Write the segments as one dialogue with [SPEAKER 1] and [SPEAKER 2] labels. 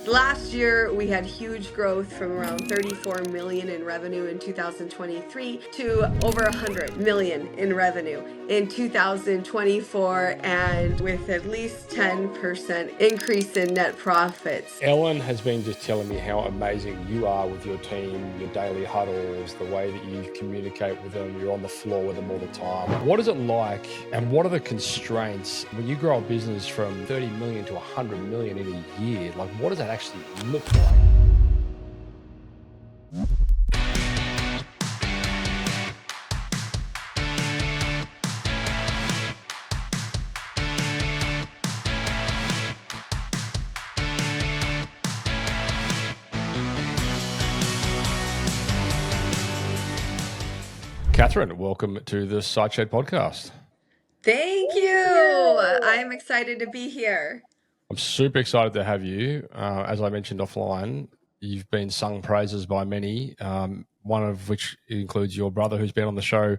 [SPEAKER 1] Last year, we had huge growth from around 34 million in revenue in 2023 to over 100 million in revenue in 2024, and with at least 10% increase in net profits.
[SPEAKER 2] Ellen has been just telling me how amazing you are with your team, your daily huddles, the way that you communicate with them, you're on the floor with them all the time. What is it like, and what are the constraints when you grow a business from 30 million to 100 million in a year? Like, what does that actually look like? Kathryn, welcome to the Sideshed podcast.
[SPEAKER 1] Thank you. I'm excited to be here.
[SPEAKER 2] I'm super excited to have you. As I mentioned offline, you've been sung praises by many, one of which includes your brother, who's been on the show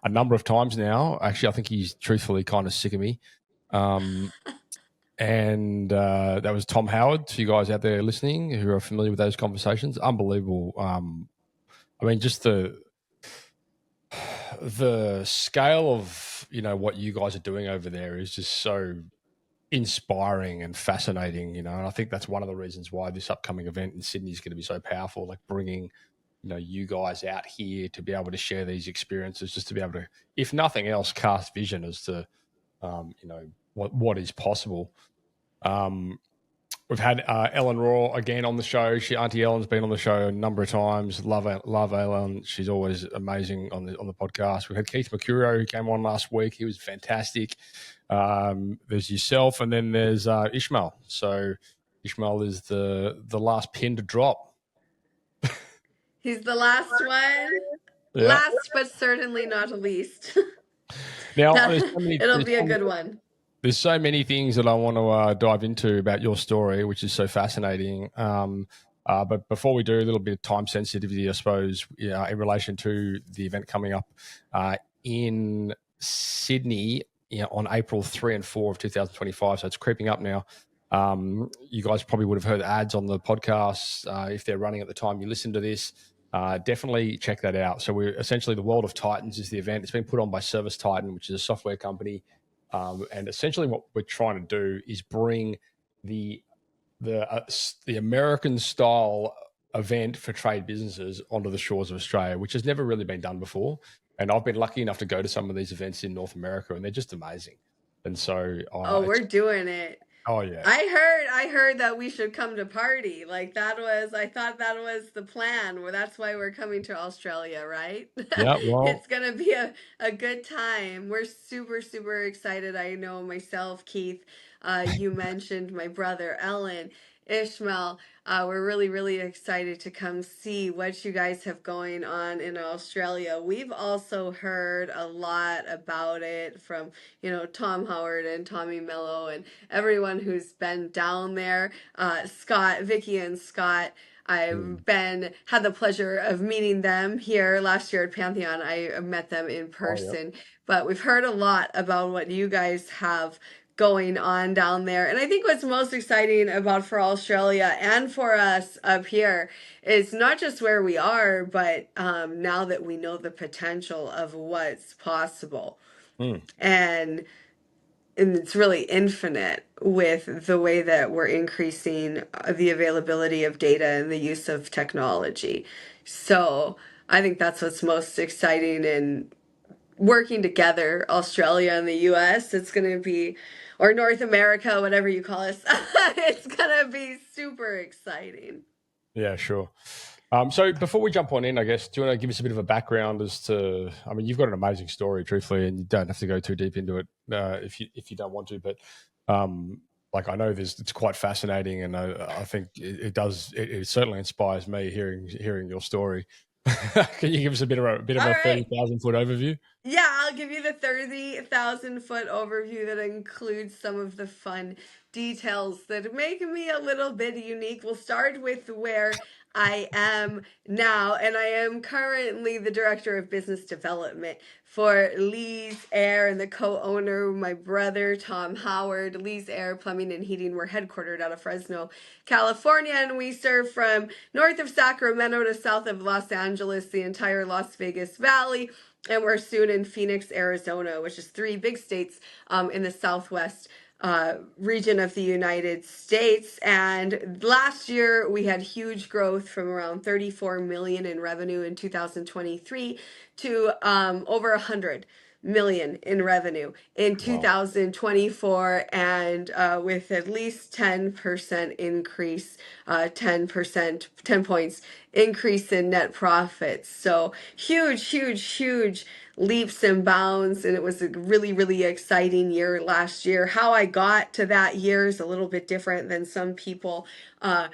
[SPEAKER 2] a number of times now. Actually, I think he's truthfully kind of sick of me. And that was Tom Howard. To you guys out there listening who are familiar with those conversations, unbelievable. I mean, just the scale of, what you guys are doing over there is just so inspiring and fascinating, and I think that's one of the reasons why this upcoming event in Sydney is going to be so powerful, like bringing, you guys out here to be able to share these experiences, just to be able to, if nothing else, cast vision as to, what is possible. We've had Ellen Raw again on the show. Auntie Ellen's been on the show a number of times. Love Ellen. She's always amazing on the podcast. We've had Keith Mercurio, who came on last week. He was fantastic. There's yourself, and then there's Ishmael. So Ishmael is the last pin to drop.
[SPEAKER 1] He's the last one. Yeah. Last but certainly not least.
[SPEAKER 2] Now,
[SPEAKER 1] it'll be a good one.
[SPEAKER 2] There's so many things that I want to dive into about your story, which is so fascinating. But before we do, a little bit of time sensitivity, I suppose, in relation to the event coming up in Sydney on April 3 and 4 of 2025. So it's creeping up now. You guys probably would have heard ads on the podcast if they're running at the time you listen to this. Definitely check that out. So we're essentially, the World of Titans is the event. It's been put on by Service Titan, which is a software company. And essentially what we're trying to do is bring the American style event for trade businesses onto the shores of Australia, which has never really been done before. And I've been lucky enough to go to some of these events in North America, and they're just amazing. And so
[SPEAKER 1] we're doing it.
[SPEAKER 2] Oh yeah.
[SPEAKER 1] I heard that we should come to party. Like I thought that was the plan. Well, that's why we're coming to Australia, right?
[SPEAKER 2] Yeah, well,
[SPEAKER 1] it's going to be a good time. We're super, super excited. I know myself, Keith, you mentioned my brother, Ellen, Ishmael. We're really, really excited to come see what you guys have going on in Australia. We've also heard a lot about it from, Tom Howard and Tommy Mello and everyone who's been down there. Scott, Vicky and Scott. I've had the pleasure of meeting them here last year at Pantheon. I met them in person, but we've heard a lot about what you guys have going on down there. And I think what's most exciting about for Australia and for us up here is not just where we are, but now that we know the potential of what's possible. And it's really infinite with the way that we're increasing the availability of data and the use of technology. So I think that's what's most exciting in working together, Australia and the US. It's going to be, or North America, whatever you call us, it's going to be super exciting.
[SPEAKER 2] Yeah, sure. So before we jump on in, I guess, do you want to give us a bit of a background as to, I mean, you've got an amazing story, truthfully, and you don't have to go too deep into it if you don't want to, but I know it's quite fascinating, and I think it certainly inspires me hearing your story. Can you give us a bit of a 30,000 foot overview?
[SPEAKER 1] Yeah, I'll give you the 30,000 foot overview that includes some of the fun details that make me a little bit unique. We'll start with where I am now, and I am currently the director of business development for Lee's Air and the co-owner, my brother Tom Howard. Lee's Air Plumbing and Heating. We're headquartered out of Fresno, California, and we serve from north of Sacramento to south of Los Angeles, the entire Las Vegas Valley. And we're soon in Phoenix, Arizona, which is three big states in the Southwest region of the United States. And last year we had huge growth from around 34 million in revenue in 2023 to over 100 million in revenue in
[SPEAKER 2] Wow.
[SPEAKER 1] 2024, and with at least 10% increase, 10%, 10 points increase in net profits. So huge, huge, huge leaps and bounds. And it was a really, really exciting year last year. How I got to that year is a little bit different than some people,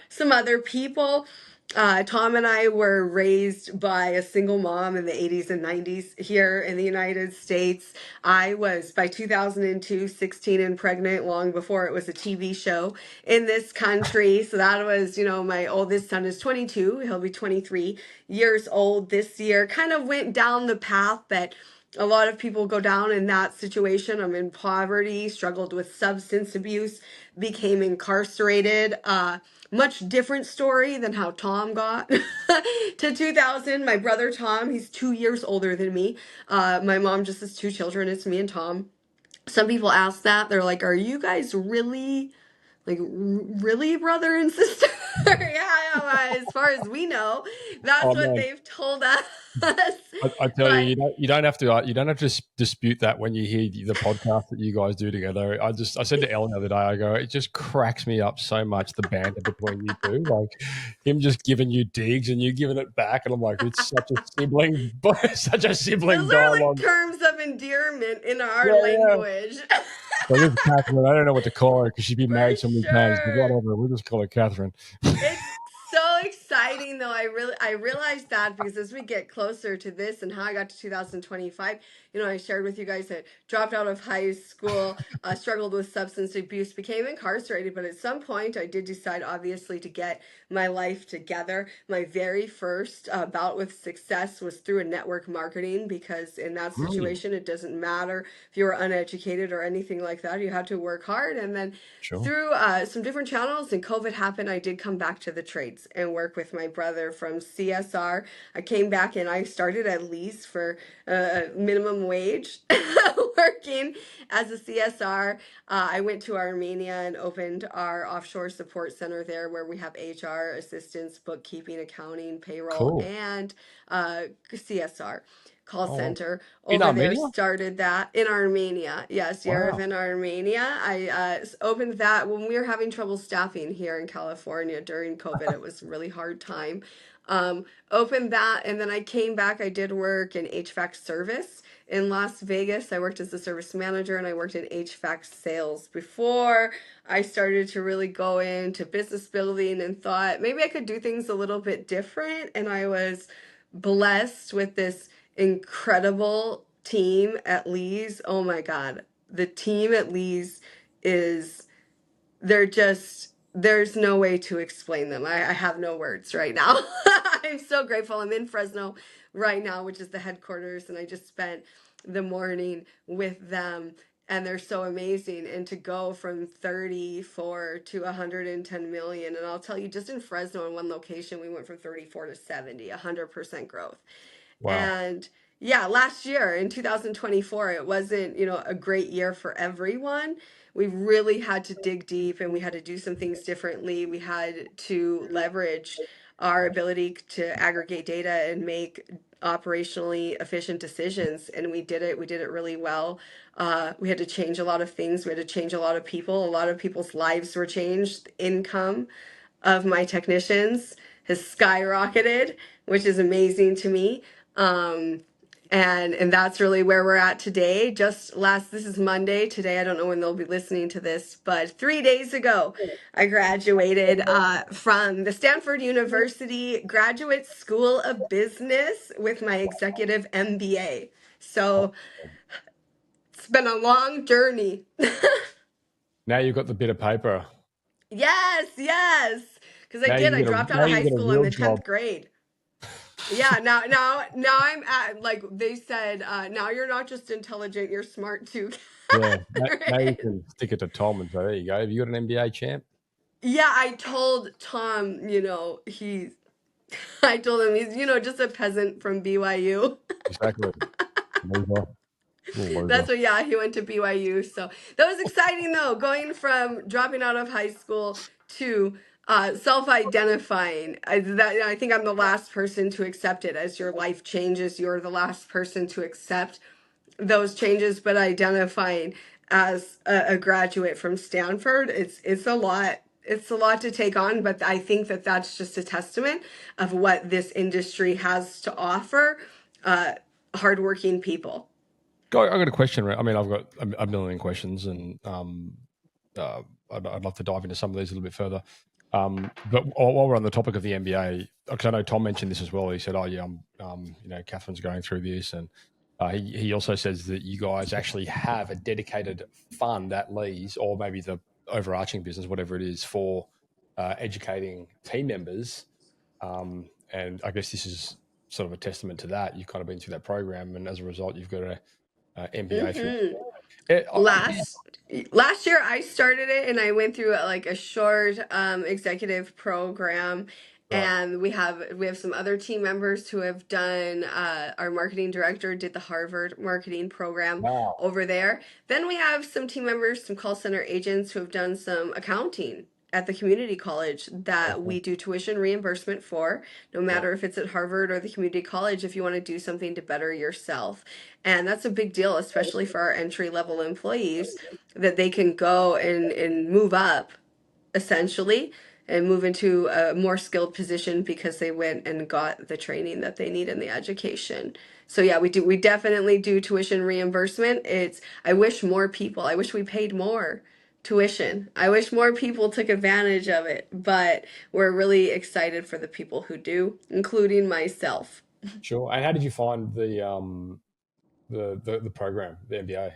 [SPEAKER 1] some other people. Tom and I were raised by a single mom in the 80s and 90s here in the United States. I was, by 2002, 16 and pregnant, long before it was a TV show in this country. So that was, my oldest son is 22. He'll be 23 years old this year. Kind of went down the path that a lot of people go down in that situation. I'm in poverty, struggled with substance abuse, became incarcerated. Much different story than how Tom got to 2000. My brother Tom, he's 2 years older than me. My mom just has two children. It's me and Tom. Some people ask that. They're like, are you guys really, like, really brother and sister? Yeah, as far as we know, that's
[SPEAKER 2] Oh
[SPEAKER 1] what
[SPEAKER 2] man,
[SPEAKER 1] they've told us.
[SPEAKER 2] I tell you,
[SPEAKER 1] But
[SPEAKER 2] you don't have to dispute that when you hear the podcast that you guys do together. I said to Ellen the other day, I go, it just cracks me up so much, the banter between you two, like him just giving you digs and you giving it back, and I'm like, it's such a sibling, such a sibling
[SPEAKER 1] those are like
[SPEAKER 2] dialogue.
[SPEAKER 1] terms of endearment in our
[SPEAKER 2] Yeah, yeah.
[SPEAKER 1] language.
[SPEAKER 2] So this is Kathryn. I don't know what to call her because she's been
[SPEAKER 1] For
[SPEAKER 2] married so many times, but
[SPEAKER 1] sure.
[SPEAKER 2] whatever. We'll just call her Kathryn.
[SPEAKER 1] It's so exciting though. I realized that because as we get closer to this and how I got to 2025, I shared with you guys that dropped out of high school, struggled with substance abuse, became incarcerated, but at some point I did decide obviously to get my life together. My very first bout with success was through a network marketing, because in that
[SPEAKER 2] Mm,
[SPEAKER 1] situation it doesn't matter if you were uneducated or anything like that. You had to work hard. And then
[SPEAKER 2] sure.
[SPEAKER 1] through some different channels and COVID happened, I did come back to the trades and work with my brother from CSR. I came back and I started at least for minimum wage working as a CSR. I went to Armenia and opened our offshore support center there, where we have HR assistants, bookkeeping, accounting, payroll,
[SPEAKER 2] Cool.
[SPEAKER 1] and CSR call
[SPEAKER 2] Oh,
[SPEAKER 1] center
[SPEAKER 2] in
[SPEAKER 1] over there.
[SPEAKER 2] Armenia?
[SPEAKER 1] Started that in Armenia. Yes,
[SPEAKER 2] Wow.
[SPEAKER 1] Yerevan, Armenia. I opened that when we were having trouble staffing here in California during COVID. It was a really hard time. Opened that, and then I came back. I did work in HVAC service in Las Vegas. I worked as a service manager, and I worked in HVAC sales before I started to really go into business building and thought maybe I could do things a little bit different. And I was blessed with this incredible team at Lee's. Oh my God. The team at Lee's is, they're just, there's no way to explain them. I have no words right now. I'm so grateful. I'm in Fresno right now, which is the headquarters, and I just spent the morning with them. And they're so amazing. And to go from 34 to 110 million. And I'll tell you, just in Fresno in one location, we went from 34 to 70, 100% growth.
[SPEAKER 2] Wow.
[SPEAKER 1] And yeah, last year in 2024, it wasn't, a great year for everyone. We really had to dig deep and we had to do some things differently. We had to leverage our ability to aggregate data and make operationally efficient decisions. And we did it. We did it really well. We had to change a lot of things. We had to change a lot of people. A lot of people's lives were changed. Income of my technicians has skyrocketed, which is amazing to me. Um, and that's really where we're at today. This is Monday. Today, I don't know when they'll be listening to this, but 3 days ago, I graduated from the Stanford University Graduate School of Business with my executive MBA. So it's been a long journey.
[SPEAKER 2] Now you've got the bit of paper.
[SPEAKER 1] Yes, yes. because I did. I dropped out
[SPEAKER 2] now
[SPEAKER 1] of
[SPEAKER 2] you
[SPEAKER 1] high
[SPEAKER 2] get a
[SPEAKER 1] school in
[SPEAKER 2] real
[SPEAKER 1] the
[SPEAKER 2] job.
[SPEAKER 1] 10th grade. Yeah, now I'm at, like they said, now you're not just intelligent, you're smart too,
[SPEAKER 2] Yeah, now you
[SPEAKER 1] Kathryn.
[SPEAKER 2] can stick it to Tom and say, there you go. Have you got an NBA champ?
[SPEAKER 1] Yeah, I told Tom, I told him he's, just a peasant from BYU.
[SPEAKER 2] Exactly. Loser. Little loser.
[SPEAKER 1] That's what, yeah, he went to BYU. So that was exciting though, going from dropping out of high school to self-identifying. I think I'm the last person to accept it. As your life changes, you're the last person to accept those changes, but identifying as a graduate from Stanford, it's a lot. It's a lot to take on, but I think that that's just a testament of what this industry has to offer. Uh, Hardworking people.
[SPEAKER 2] I got a question. Right? I mean, I've got a million questions, and I'd love to dive into some of these a little bit further. But while we're on the topic of the MBA, because I know Tom mentioned this as well. He said, "Oh yeah, Kathryn's going through this," and he also says that you guys actually have a dedicated fund at Lee's, or maybe the overarching business, whatever it is, for educating team members. And I guess this is sort of a testament to that. You've kind of been through that program, and as a result, you've got a MBA through.
[SPEAKER 1] Hmm.
[SPEAKER 2] I'm
[SPEAKER 1] Last year I started it and I went through like a short executive program,
[SPEAKER 2] right.
[SPEAKER 1] and we have some other team members who have done, our marketing director did the Harvard marketing program
[SPEAKER 2] Wow.
[SPEAKER 1] over there. Then we have some team members, some call center agents who have done some accounting at the community college that
[SPEAKER 2] Okay.
[SPEAKER 1] we do tuition reimbursement for, no
[SPEAKER 2] Yeah.
[SPEAKER 1] matter if it's at Harvard or the community college, if you want to do something to better yourself. And that's a big deal, especially for our entry level employees, that they can go and move up essentially and move into a more skilled position because they went and got the training that they need in the education. So yeah, we definitely do tuition reimbursement. I wish we paid more tuition. I wish more people took advantage of it, but we're really excited for the people who do, including myself.
[SPEAKER 2] Sure. And how did you find the program, the MBA?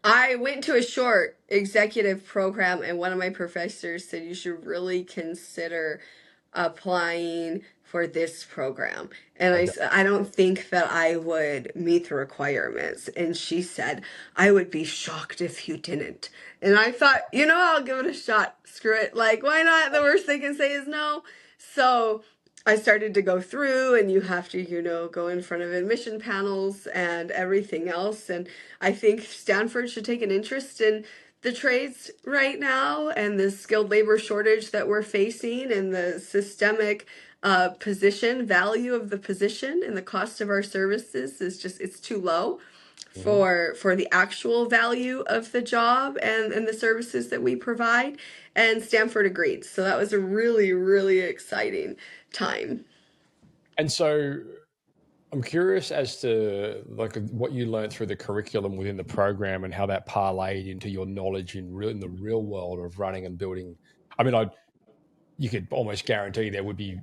[SPEAKER 1] I went to a short executive program, and one of my professors said you should really consider applying for this program. And
[SPEAKER 2] Okay.
[SPEAKER 1] I don't think that I would meet the requirements. And she said, I would be shocked if you didn't. And I thought, I'll give it a shot. Screw it. Like, why not? The worst they can say is no. So I started to go through, and you have to, go in front of admission panels and everything else. And I think Stanford should take an interest in the trades right now and the skilled labor shortage that we're facing and the systemic position value of the position, and the cost of our services is just, it's too low
[SPEAKER 2] Mhm.
[SPEAKER 1] for the actual value of the job and the services that we provide. And Stanford agreed. So that was a really, really exciting time.
[SPEAKER 2] And so I'm curious as to like what you learned through the curriculum within the program and how that parlayed into your knowledge in the real world of running and building. I mean, you could almost guarantee there would be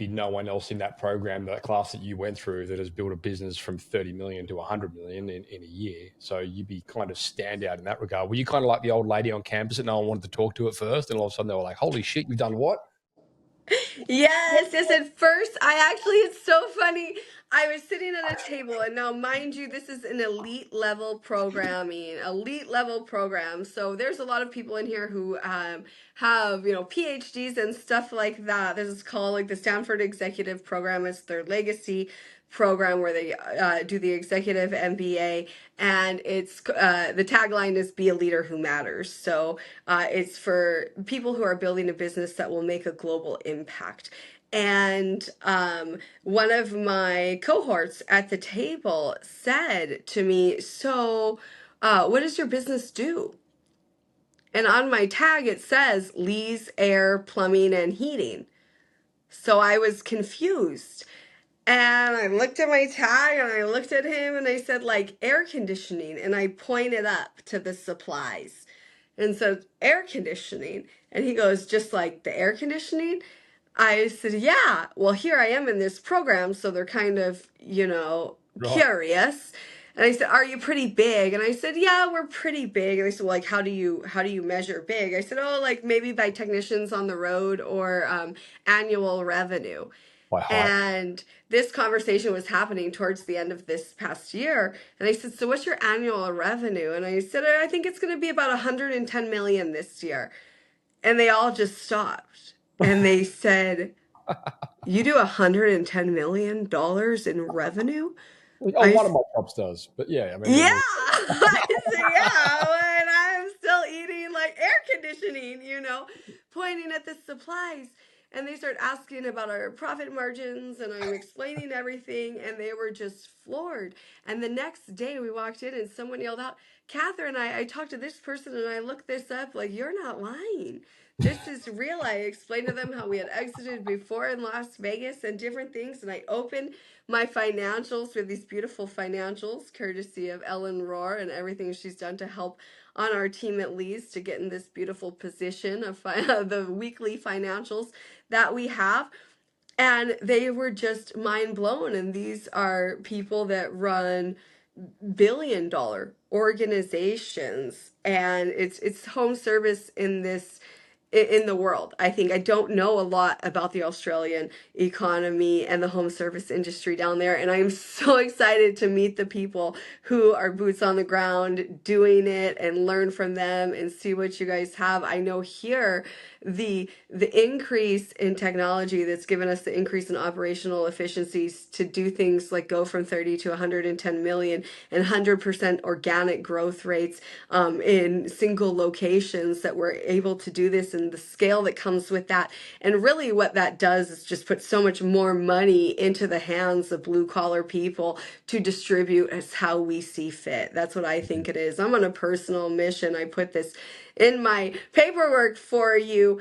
[SPEAKER 2] no one else in that program, that class that you went through, that has built a business from 30 million to 100 million in a year. So you'd be kind of standout in that regard. Were you kind of like the old lady on campus that no one wanted to talk to at first, and all of a sudden they were like, holy shit, you've done what?
[SPEAKER 1] Yes, yes. At first, it's so funny. I was sitting at a table, and now, mind you, this is an elite level program. So there's a lot of people in here who have, PhDs and stuff like that. This is called like the Stanford Executive Program. It's their legacy program where they do the executive MBA, and the tagline is "Be a leader who matters." So it's for people who are building a business that will make a global impact. And one of my cohorts at the table said to me, "So, what does your business do?" And on my tag, it says Lee's Air, Plumbing, and Heating. So I was confused. And I looked at my tag and I looked at him and I said, like, air conditioning. And I pointed up to the supplies and said, air conditioning. And he goes, just like the air conditioning? I said, yeah. Well, here I am in this program. So they're kind of,
[SPEAKER 2] Right.
[SPEAKER 1] curious. And I said, "Are you pretty big?" And I said, "Yeah, we're pretty big." And they said, "Well, like, how do you measure big?" I said, "Oh, like maybe by technicians on the road or annual revenue."
[SPEAKER 2] By height.
[SPEAKER 1] And this conversation was happening towards the end of this past year. And I said, "So what's your annual revenue?" And I said, "I think it's going to be about 110 million this year." And they all just stopped. And they said, "You do $110 million in revenue?"
[SPEAKER 2] Oh,
[SPEAKER 1] I
[SPEAKER 2] one of my shops does, but yeah, I mean,
[SPEAKER 1] Yeah, I said, yeah, and I'm still eating like air conditioning, pointing at the supplies. And they start asking about our profit margins, and I'm explaining everything, and they were just floored. And the next day we walked in, and someone yelled out, "Kathryn, I talked to this person, and I looked this up. Like, you're not lying. This is real." I explained to them how we had exited before in Las Vegas and different things, and I opened my financials with these beautiful financials, courtesy of Ellen Rohr and everything she's done to help on our team at Lee's to get in this beautiful position of the weekly financials that we have. And they were just mind blown. And these are people that run billion-dollar organizations, and it's home service in the world. I think I don't know a lot about the Australian economy and the home service industry down there, and I'm so excited to meet the people who are boots on the ground doing it and learn from them and see what you guys have. I know here the increase in technology that's given us the increase in operational efficiencies to do things like go from 30 to 110 million and 100% organic growth rates in single locations, that we're able to do this and the scale that comes with that. And really what that does is just put so much more money into the hands of blue collar people to distribute as how we see fit. That's what I think it is. I'm on a personal mission. I put this in my paperwork for you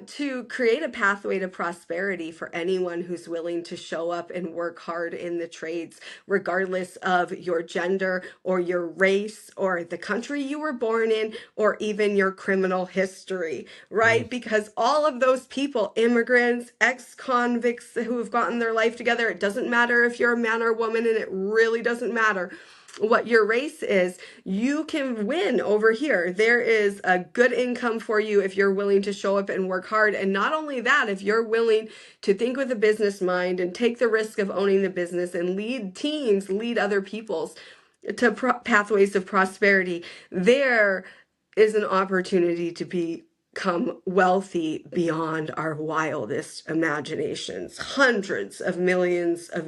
[SPEAKER 1] to create a pathway to prosperity for anyone who's willing to show up and work hard in the trades, regardless of your gender or your race or the country you were born in or even your criminal history,
[SPEAKER 2] Mm,
[SPEAKER 1] right? Because all of those people, immigrants, ex-convicts who have gotten their life together, it doesn't matter if you're a man or a woman, and it really doesn't matter what your race is, you can win over here. There is a good income for you if you're willing to show up and work hard. And not only that, if you're willing to think with a business mind and take the risk of owning the business and lead teams, lead other people's to pathways of prosperity, there is an opportunity to become wealthy beyond our wildest imaginations. Hundreds of millions of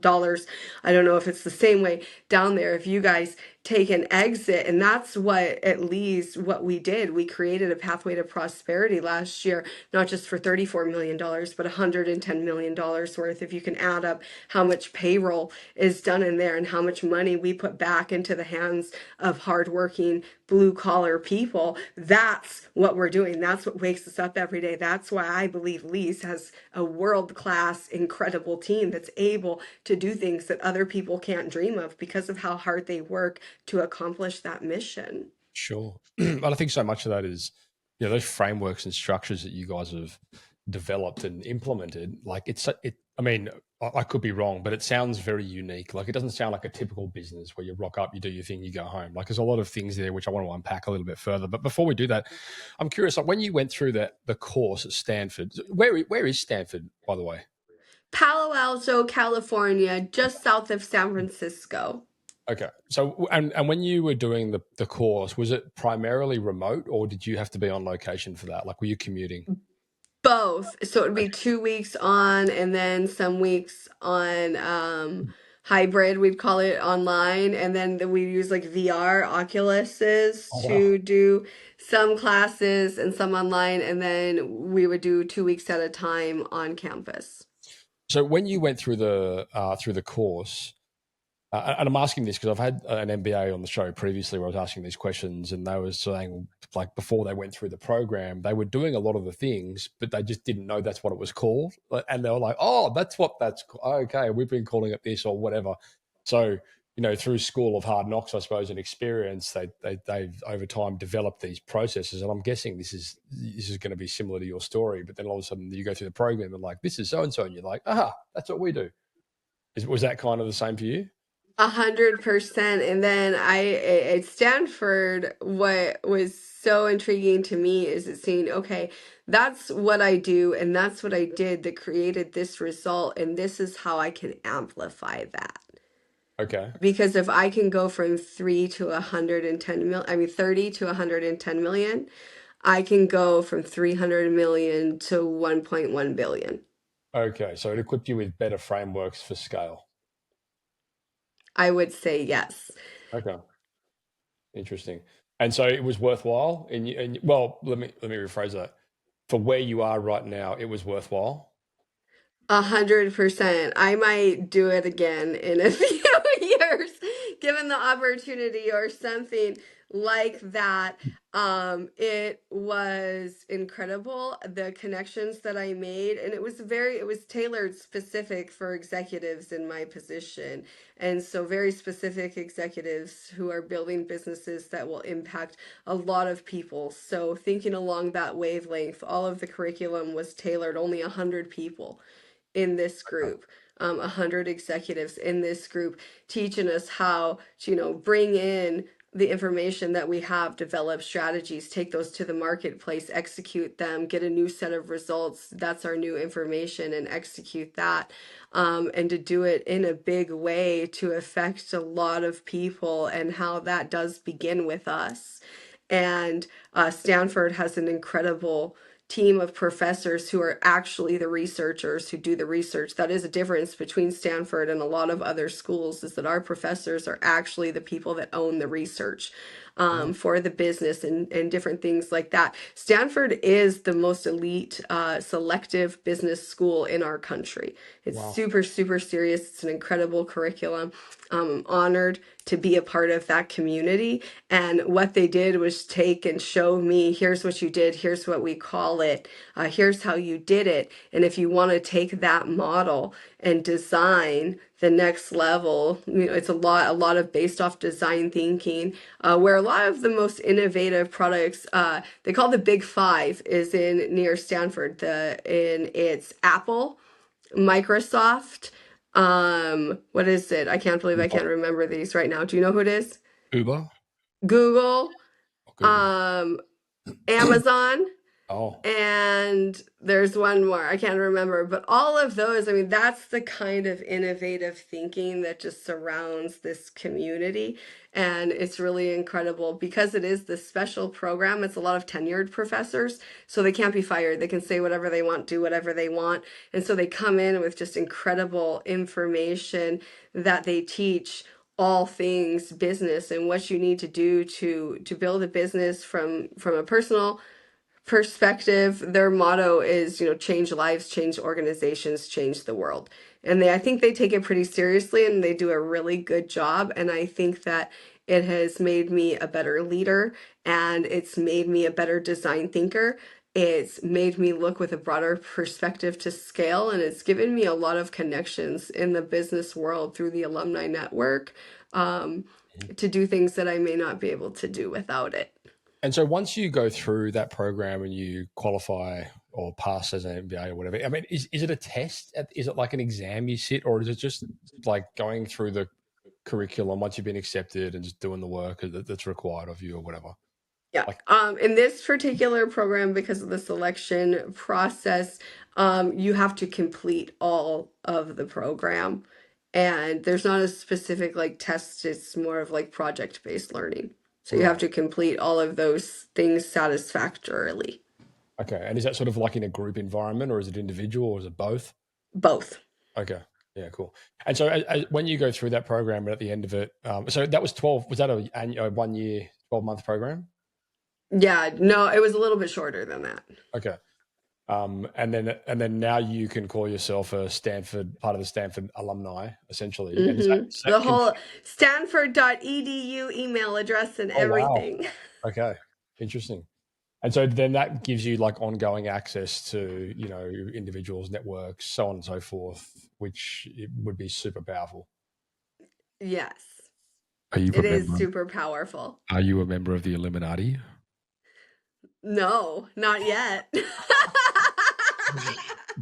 [SPEAKER 1] dollars. I don't know if it's the same way down there. If you guys take an exit, and that's what at least what we did. We created a pathway to prosperity last year, not just for $34 million, but $110 million worth. If you can add up how much payroll is done in there and how much money we put back into the hands of hardworking blue collar people, that's what we're doing. That's what wakes us up every day. That's why I believe Lee's has a world class, incredible team that's able to do things that other people can't dream of because of how hard they work to accomplish that mission.
[SPEAKER 2] sure. But I think so much of that is, those frameworks and structures that you guys have developed and implemented. Like it. I mean, I could be wrong, but it sounds very unique. Like it doesn't sound like a typical business where you rock up, you do your thing, you go home. Like there's a lot of things there which I want to unpack a little bit further. But before we do that, I'm curious. Like when you went through the course at Stanford, where is Stanford, by the way?
[SPEAKER 1] Palo Alto, California, just south of San Francisco.
[SPEAKER 2] Okay. So, and when you were doing the course, was it primarily remote or did you have to be on location for that? Like, were you commuting?
[SPEAKER 1] Both. So it would be
[SPEAKER 2] Okay.
[SPEAKER 1] 2 weeks on and then some weeks on hybrid, we'd call it online. And then we use like VR Oculuses
[SPEAKER 2] Oh, wow.
[SPEAKER 1] to do some classes and some online. And then we would do 2 weeks at a time on campus.
[SPEAKER 2] So when you went through the course, and I'm asking this because I've had an MBA on the show previously where I was asking these questions, and they were saying like before they went through the program, they were doing a lot of the things, but they just didn't know that's what it was called, and they were like, "Oh, that's what that's okay. We've been calling it this or whatever." So through school of hard knocks, I suppose, and experience, they've over time developed these processes, and I'm guessing this is going to be similar to your story. But then all of a sudden, you go through the program and like, this is so and so, and you're like, "Aha, that's what we do." Was that kind of the same for you?
[SPEAKER 1] 100%. And then at Stanford, what was so intriguing to me is it seeing, okay, that's what I do, and that's what I did that created this result, and this is how I can amplify that.
[SPEAKER 2] Okay.
[SPEAKER 1] Because if I can go from 3 to 110 million, I mean 30 to 110 million, I can go from 300 million to 1.1 billion.
[SPEAKER 2] Okay. So it equipped you with better frameworks for scale.
[SPEAKER 1] I would say yes.
[SPEAKER 2] Okay. Interesting. And so it was worthwhile. And well, let me rephrase that. For where you are right now, it was worthwhile.
[SPEAKER 1] 100%. I might do it again in a few years, given the opportunity or something like that. It was incredible, the connections that I made, and it was tailored specific for executives in my position. And so very specific executives who are building businesses that will impact a lot of people. So thinking along that wavelength, all of the curriculum was tailored, only 100 people in this group, 100 executives in this group, teaching us how to, bring in the information that we have, develop strategies, take those to the marketplace, execute them, get a new set of results. That's our new information, and execute that. And to do it in a big way to affect a lot of people, and how that does begin with us. And Stanford has an incredible team of professors who are actually the researchers who do the research. That is a difference between Stanford and a lot of other schools, is that our professors are actually the people that own the research
[SPEAKER 2] Mm.
[SPEAKER 1] for the business, and different things like that. Stanford is the most elite selective business school in our country. It's
[SPEAKER 2] Wow.
[SPEAKER 1] super, super serious. It's an incredible curriculum. I'm honored to be a part of that community. And what they did was take and show me, here's what you did, here's what we call it, here's how you did it. And if you want to take that model and design the next level, it's a lot of based off design thinking, where a lot of the most innovative products, they call the big five, is in near Stanford. It's Apple, Microsoft, what is it? I can't believe I can't remember these right now. Do you know who it is?
[SPEAKER 2] Uber
[SPEAKER 1] Google,
[SPEAKER 2] or Google?
[SPEAKER 1] um, Amazon,
[SPEAKER 2] Oh,
[SPEAKER 1] and there's one more I can't remember. But all of those, I mean, that's the kind of innovative thinking that just surrounds this community. And it's really incredible because it is this special program. It's a lot of tenured professors, so they can't be fired. They can say whatever they want, do whatever they want. And so they come in with just incredible information that they teach all things business, and what you need to do to build a business from a personal perspective. Their motto is, change lives, change organizations, change the world. And I think they take it pretty seriously, and they do a really good job. And I think that it has made me a better leader, and it's made me a better design thinker. It's made me look with a broader perspective to scale, and it's given me a lot of connections in the business world through the alumni network, um, to do things that I may not be able to do without it.
[SPEAKER 2] and so once you go through that program and you qualify or pass as an MBA or whatever, I mean, is it a test? Is it like an exam you sit, or is it just like going through the curriculum once you've been accepted and just doing the work that's required of you or whatever?
[SPEAKER 1] Yeah.
[SPEAKER 2] Like,
[SPEAKER 1] In this particular program, because of the selection process, you have to complete all of the program. And there's not a specific like test, it's more of like project-based learning. So you have
[SPEAKER 2] right.
[SPEAKER 1] to complete all of those things satisfactorily.
[SPEAKER 2] Okay. And is that sort of like in a group environment, or is it individual, or is it both?
[SPEAKER 1] Both.
[SPEAKER 2] Okay. Yeah, cool. And so when you go through that program and at the end of it, so that was 12, was that a 1 year, 12-month program?
[SPEAKER 1] Yeah, no, it was a little bit shorter than that.
[SPEAKER 2] Okay. And then now you can call yourself a Stanford, part of the Stanford alumni, essentially. And does
[SPEAKER 1] The
[SPEAKER 2] that
[SPEAKER 1] whole stanford.edu email address and
[SPEAKER 2] oh, wow.
[SPEAKER 1] everything.
[SPEAKER 2] Okay. Interesting. And so then that gives you like ongoing access to, individuals, networks, so on and so forth, which it would be super powerful.
[SPEAKER 1] Yes,
[SPEAKER 2] Are you a
[SPEAKER 1] it is
[SPEAKER 2] member?
[SPEAKER 1] super powerful.
[SPEAKER 2] Are you a member of the Illuminati?
[SPEAKER 1] No, not yet.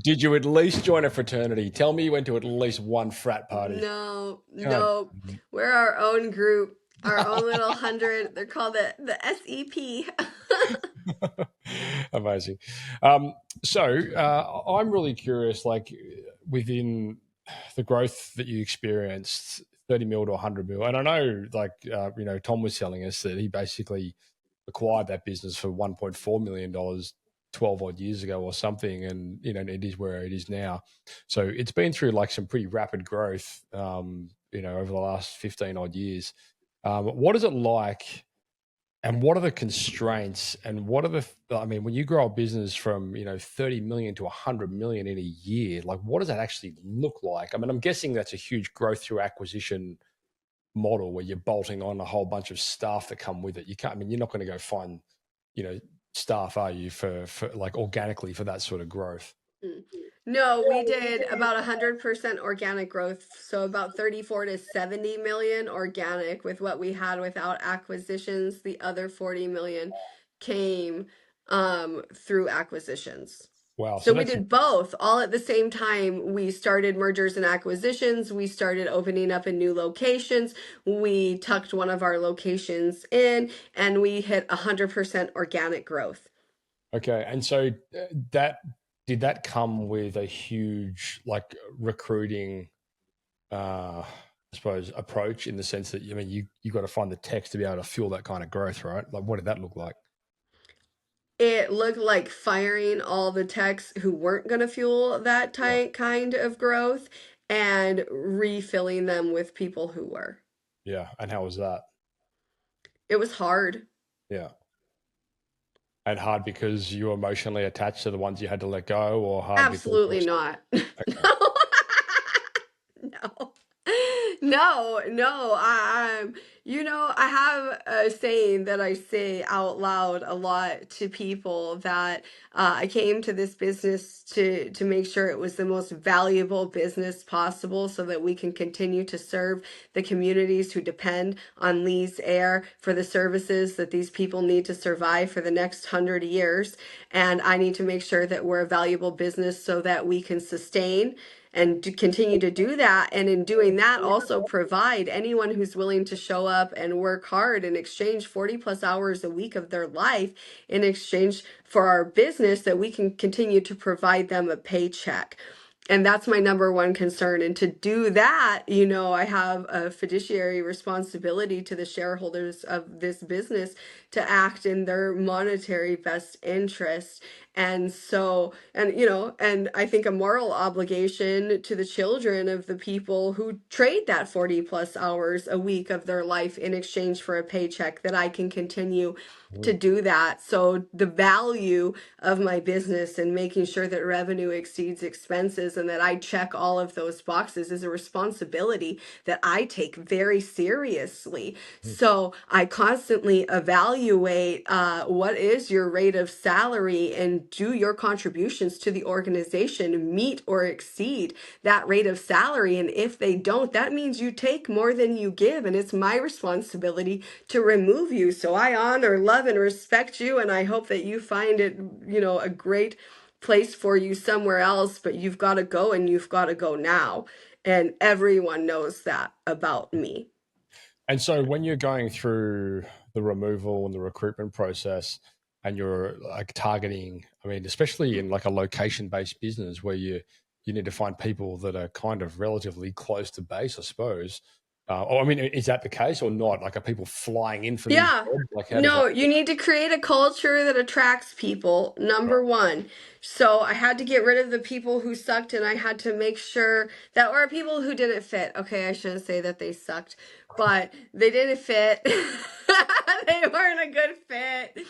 [SPEAKER 2] Did you at least join a fraternity? Tell me you went to at least one frat party.
[SPEAKER 1] No,
[SPEAKER 2] God.
[SPEAKER 1] no. We're our own group, our own little hundred. They're called the SEP.
[SPEAKER 2] Amazing. So I'm really curious, like within the growth that you experienced, 30 mil to 100 mil, and I know, like Tom was telling us that he basically acquired that business for 1.4 million dollars 12 odd years ago or something, and it is where it is now. So it's been through like some pretty rapid growth, over the last 15 odd years. What is it like? And what are the constraints, and what are I mean, when you grow a business from 30 million to 100 million in a year, like what does that actually look like? I mean, I'm guessing that's a huge growth through acquisition model where you're bolting on a whole bunch of staff that come with it. You can't, I mean, you're not going to go find you know staff, are you, for like organically for that sort of growth?
[SPEAKER 1] Mm. No, we did about 100% organic growth, so about 34 to 70 million organic with what we had without acquisitions. The other 40 million came through acquisitions.
[SPEAKER 2] Wow,
[SPEAKER 1] So
[SPEAKER 2] so
[SPEAKER 1] we
[SPEAKER 2] that's
[SPEAKER 1] did both all at the same time. We started mergers and acquisitions. We started opening up in new locations. We tucked one of our locations in and we hit 100% organic growth.
[SPEAKER 2] okay. And so that did that come with a huge like recruiting, I suppose, approach, in the sense that, I mean, you got to find the techs to be able to fuel that kind of growth, right? Like, what did that look like?
[SPEAKER 1] It looked like firing all the techs who weren't going to fuel that
[SPEAKER 2] Yeah,
[SPEAKER 1] kind of growth and refilling them with people who were.
[SPEAKER 2] yeah. And how was that?
[SPEAKER 1] It was hard.
[SPEAKER 2] Yeah, and hard because you were emotionally attached to the ones you had to let go, or hard because you were
[SPEAKER 1] Absolutely
[SPEAKER 2] still
[SPEAKER 1] not.
[SPEAKER 2] okay?
[SPEAKER 1] No. No. No. I have a saying that I say out loud a lot to people that I came to this business to make sure it was the most valuable business possible so that we can continue to serve the communities who depend on Lee's Air for the services that these people need to survive for the next 100 years. And I need to make sure that we're a valuable business so that we can sustain and to continue to do that. And in doing that, also provide anyone who's willing to show up and work hard in exchange 40 plus hours a week of their life in exchange for our business, that we can continue to provide them a paycheck. And that's my number one concern. And to do that, I have a fiduciary responsibility to the shareholders of this business to act in their monetary best interest. And so, and I think a moral obligation to the children of the people who trade that 40 plus hours a week of their life in exchange for a paycheck, that I can continue to
[SPEAKER 2] Mm.
[SPEAKER 1] do that. So the value of my business and making sure that revenue exceeds expenses and that I check all of those boxes is a responsibility that I take very seriously.
[SPEAKER 2] Mm.
[SPEAKER 1] So I constantly evaluate what is your rate of salary, and do your contributions to the organization meet or exceed that rate of salary? And if they don't, that means you take more than you give, and it's my responsibility to remove you. So I honor, love, and respect you, and I hope that you find it, a great place for you somewhere else, but you've got to go, and you've got to go now. And everyone knows that about me.
[SPEAKER 2] And so when you're going through the removal and the recruitment process, and you're like targeting, I mean, especially in like a location-based business where you need to find people that are kind of relatively close to base, I suppose. Or I mean, is that the case or not? Like, are people flying in for these
[SPEAKER 1] Yeah.
[SPEAKER 2] jobs? Like, how does that?
[SPEAKER 1] No, you need to create a culture that attracts people,
[SPEAKER 2] Right.
[SPEAKER 1] number one. So I had to get rid of the people who sucked, and I had to make sure that were people who didn't fit. Okay, I shouldn't say that they sucked, but they didn't fit. They weren't a good fit.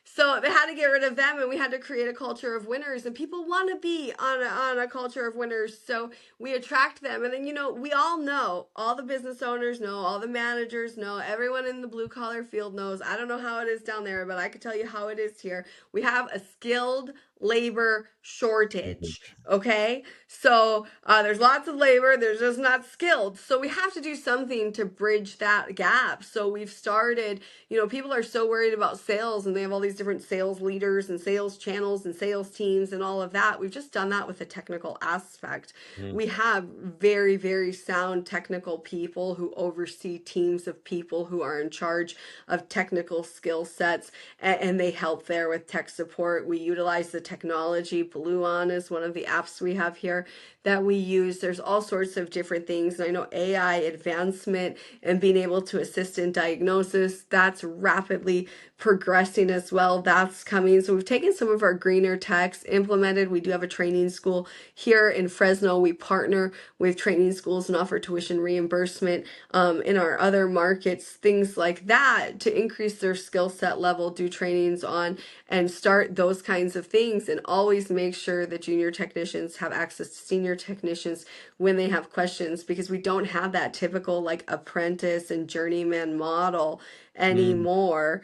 [SPEAKER 1] So they had to get rid of them, and we had to create a culture of winners, and people want to be on a culture of winners. So we attract them. And then, we all know, all the business owners know, all the managers know, everyone in the blue collar field knows. I don't know how it is down there, but I can tell you how it is here. We have a skilled labor shortage.
[SPEAKER 2] Shortage.
[SPEAKER 1] Okay, so there's lots of labor, there's just not skilled. So we have to do something to bridge that gap. So we've started, people are so worried about sales and they have all these different sales leaders and sales channels and sales teams and all of that. We've just done that with a technical aspect.
[SPEAKER 2] Mm.
[SPEAKER 1] We have very, very sound technical people who oversee teams of people who are in charge of technical skill sets, and they help there with tech support. We utilize the technology. Blue On is one of the apps we have here that we use. There's all sorts of different things. And I know AI advancement and being able to assist in diagnosis, that's rapidly progressing as well. That's coming. So we've taken some of our greener techs, implemented. We do have a training school here in Fresno. We partner with training schools and offer tuition reimbursement in our other markets, things like that, to increase their skill set level, do trainings on, and start those kinds of things. And always make sure that junior technicians have access to senior technicians when they have questions, because we don't have that typical like apprentice and journeyman model
[SPEAKER 2] Mm.
[SPEAKER 1] anymore.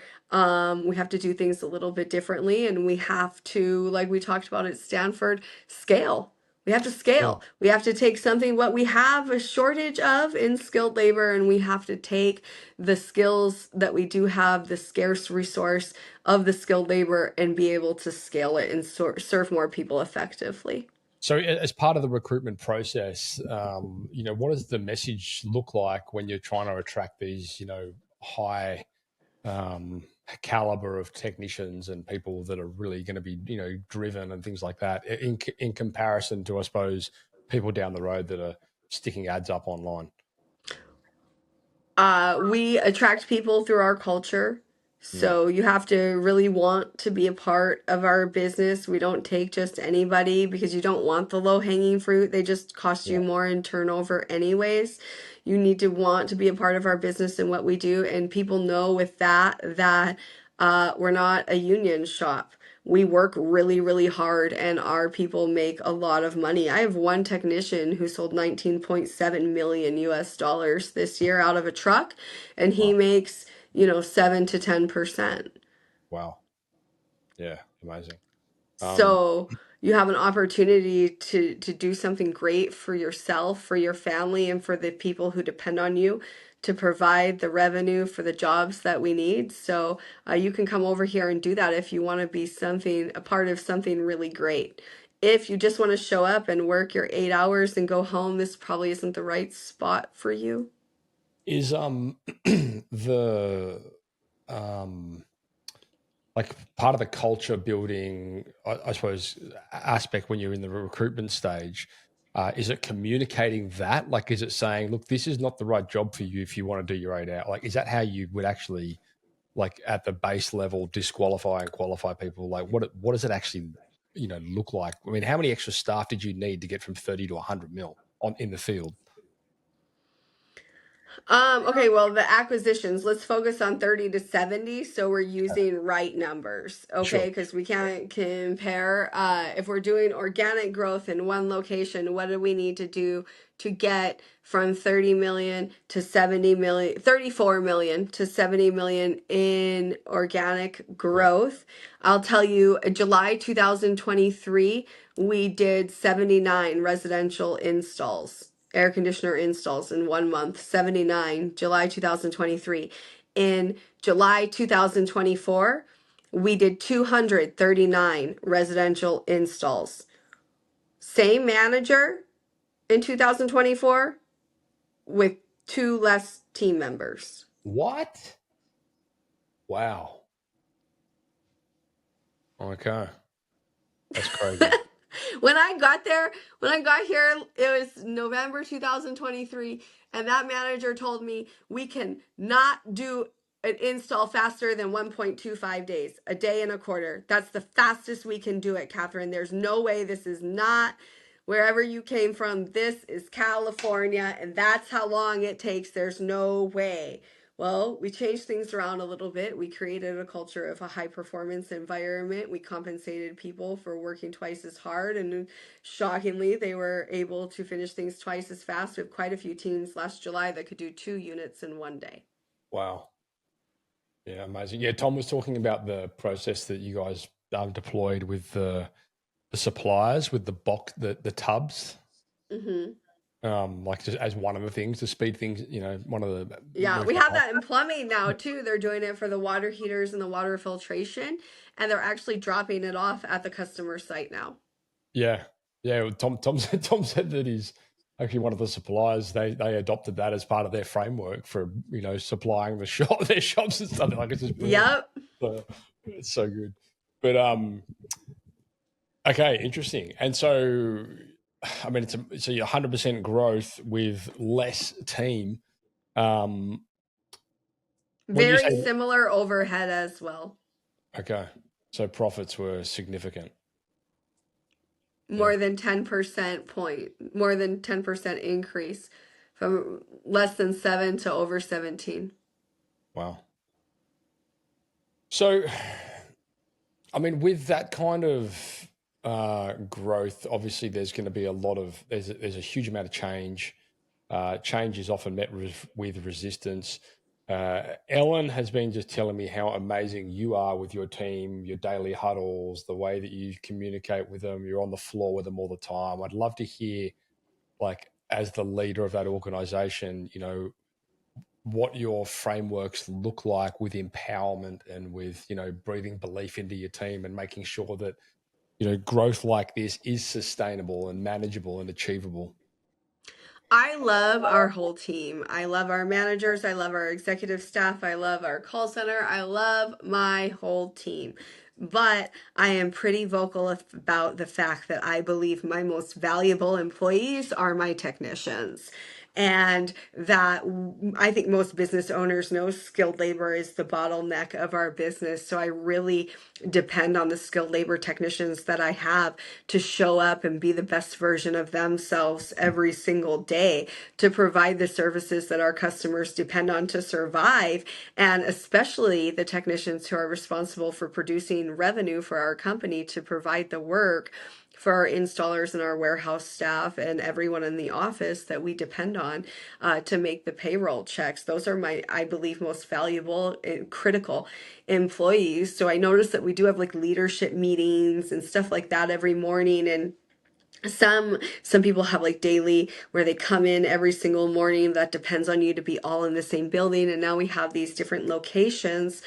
[SPEAKER 1] We have to do things a little bit differently, and we have to, like we talked about at Stanford, scale. We have to
[SPEAKER 2] Yeah.
[SPEAKER 1] scale. We have to take something what we have a shortage of in skilled labor, and we have to take the skills that we do have, the scarce resource of the skilled labor, and be able to scale it and serve more people effectively.
[SPEAKER 2] So, as part of the recruitment process, what does the message look like when you're trying to attract these, high um, caliber of technicians and people that are really going to be, driven and things like that, in comparison to, I suppose, people down the road that are sticking ads up online?
[SPEAKER 1] We attract people through our culture.
[SPEAKER 2] Mm.
[SPEAKER 1] So you have to really want to be a part of our business. We don't take just anybody because you don't want the low hanging fruit. They just cost you
[SPEAKER 2] Yeah.
[SPEAKER 1] more in turnover, anyways. You need to want to be a part of our business and what we do. And people know with that we're not a union shop. We work really, really hard, and our people make a lot of money. I have one technician who sold 19.7 million US dollars this year out of a truck, and he
[SPEAKER 2] Wow.
[SPEAKER 1] makes, 7 to 10%.
[SPEAKER 2] Wow. Yeah. Amazing. Um,
[SPEAKER 1] So you have an opportunity to do something great for yourself, for your family, and for the people who depend on you to provide the revenue for the jobs that we need. So you can come over here and do that if you want to be a part of something really great. If you just want to show up and work your 8 hours and go home, this probably isn't the right spot for you.
[SPEAKER 2] is the um like part of the culture building, I suppose, aspect when you're in the recruitment stage, is it communicating that? Like, is it saying, look, this is not the right job for you if you want to do your 8 hour? Like, is that how you would actually, like, at the base level, disqualify and qualify people? Like, what does it actually, look like? I mean, how many extra staff did you need to get from 30 to 100 mil on in the field?
[SPEAKER 1] Okay, well, the acquisitions, let's focus on 30 to 70. So we're using right numbers, okay?
[SPEAKER 2] Sure.
[SPEAKER 1] Because we can't compare. If we're doing organic growth in one location, what do we need to do to get from 30 million to 70 million, 34 million to 70 million in organic
[SPEAKER 2] Yeah.
[SPEAKER 1] growth? I'll tell you, July 2023, we did 79 residential installs, air conditioner installs in 1 month. 79, July 2023. In July 2024, we did 239 residential installs. Same manager in 2024 with two less team members.
[SPEAKER 2] What? Wow. Okay. That's crazy.
[SPEAKER 1] When I got there, when I got here, it was November 2023, and that manager told me we can not do an install faster than 1.25 days, a day and a quarter. That's the fastest we can do it, Kathryn. There's no way. This is not wherever you came from. This is California, and that's how long it takes. There's no way. Well, we changed things around a little bit. We created a culture of a high performance environment. We compensated people for working twice as hard, and shockingly, they were able to finish things twice as fast. We have quite a few teams last July that could do 2 units in one day.
[SPEAKER 2] Wow. Yeah, amazing. Yeah, Tom was talking about the process that you guys deployed with the the suppliers with the box, the tubs,
[SPEAKER 1] Hmm.
[SPEAKER 2] like just as one of the things to speed things. One of the
[SPEAKER 1] Yeah,
[SPEAKER 2] move
[SPEAKER 1] we
[SPEAKER 2] them
[SPEAKER 1] have
[SPEAKER 2] on.
[SPEAKER 1] that in plumbing now too. They're doing it for the water heaters and the water filtration, and they're actually dropping it off at the customer site now.
[SPEAKER 2] Yeah, yeah. Tom said that he's actually one of the suppliers. They adopted that as part of their framework for supplying their shops and stuff. Like it's just brilliant.
[SPEAKER 1] Yep.
[SPEAKER 2] So, it's so good. But okay, interesting. And so, I mean, it's a 100% growth with less team. Um, when you say
[SPEAKER 1] Very similar overhead as well.
[SPEAKER 2] okay, so profits were significant. Yeah.
[SPEAKER 1] More than 10% point, more than 10% increase from less than 7 to over 17.
[SPEAKER 2] Wow. So, I mean, with that kind of growth, obviously there's going to be a lot of there's a huge amount of change. Change is often met with resistance. Ellen has been just telling me how amazing you are with your team, your daily huddles, the way that you communicate with them. You're on the floor with them all the time. I'd love to hear, like, as the leader of that organization, what your frameworks look like with empowerment and with breathing belief into your team and making sure that growth like this is sustainable and manageable and achievable.
[SPEAKER 1] I love our whole team. I love our managers. I love our executive staff. I love our call center. I love my whole team. But I am pretty vocal about the fact that I believe my most valuable employees are my technicians. And that I think most business owners know skilled labor is the bottleneck of our business. So I really depend on the skilled labor technicians that I have to show up and be the best version of themselves every single day to provide the services that our customers depend on to survive. And especially the technicians who are responsible for producing revenue for our company to provide the work for our installers and our warehouse staff and everyone in the office that we depend on to make the payroll checks. Those are my, I believe, most valuable and critical employees. So I noticed that we do have like leadership meetings and stuff like that every morning. And some people have like daily where they come in every single morning. That depends on you to be all in the same building, and now we have these different locations.